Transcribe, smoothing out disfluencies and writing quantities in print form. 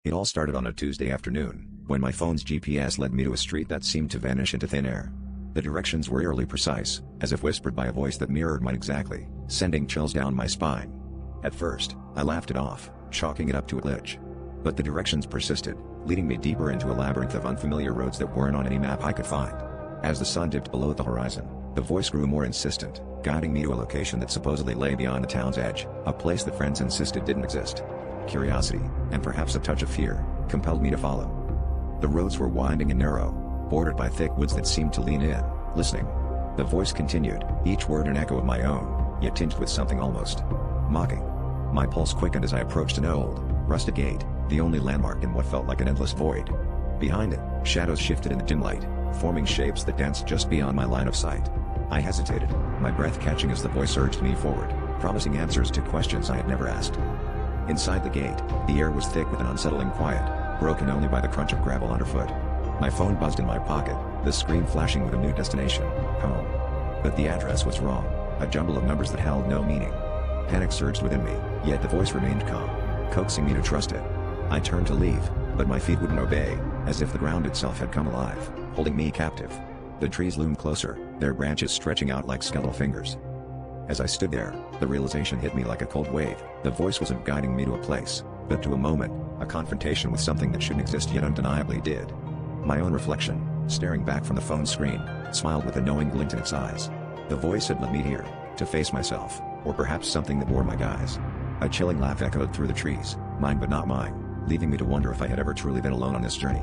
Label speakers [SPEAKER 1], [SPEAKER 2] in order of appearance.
[SPEAKER 1] It all started on a Tuesday afternoon, when my phone's GPS led me to a street that seemed to vanish into thin air. The directions were eerily precise, as if whispered by a voice that mirrored mine exactly, sending chills down my spine. At first, I laughed it off, chalking it up to a glitch. But the directions persisted, leading me deeper into a labyrinth of unfamiliar roads that weren't on any map I could find. As the sun dipped below the horizon, the voice grew more insistent, guiding me to a location that supposedly lay beyond the town's edge, a place that friends insisted didn't exist. Curiosity, and perhaps a touch of fear, compelled me to follow. The roads were winding and narrow, bordered by thick woods that seemed to lean in, listening. The voice continued, each word an echo of my own, yet tinged with something almost mocking. My pulse quickened as I approached an old, rusted gate, the only landmark in what felt like an endless void. Behind it, shadows shifted in the dim light, forming shapes that danced just beyond my line of sight. I hesitated, my breath catching as the voice urged me forward, promising answers to questions I had never asked. Inside the gate, the air was thick with an unsettling quiet, broken only by the crunch of gravel underfoot. My phone buzzed in my pocket, the screen flashing with a new destination, home. But the address was wrong, a jumble of numbers that held no meaning. Panic surged within me, yet the voice remained calm, coaxing me to trust it. I turned to leave, but my feet wouldn't obey, as if the ground itself had come alive, holding me captive. The trees loomed closer, their branches stretching out like skeletal fingers. As I stood there, the realization hit me like a cold wave. The voice wasn't guiding me to a place, but to a moment, a confrontation with something that shouldn't exist yet undeniably did. My own reflection, staring back from the phone screen, smiled with a knowing glint in its eyes. The voice had led me here, to face myself, or perhaps something that wore my guise. A chilling laugh echoed through the trees, mine but not mine, leaving me to wonder if I had ever truly been alone on this journey.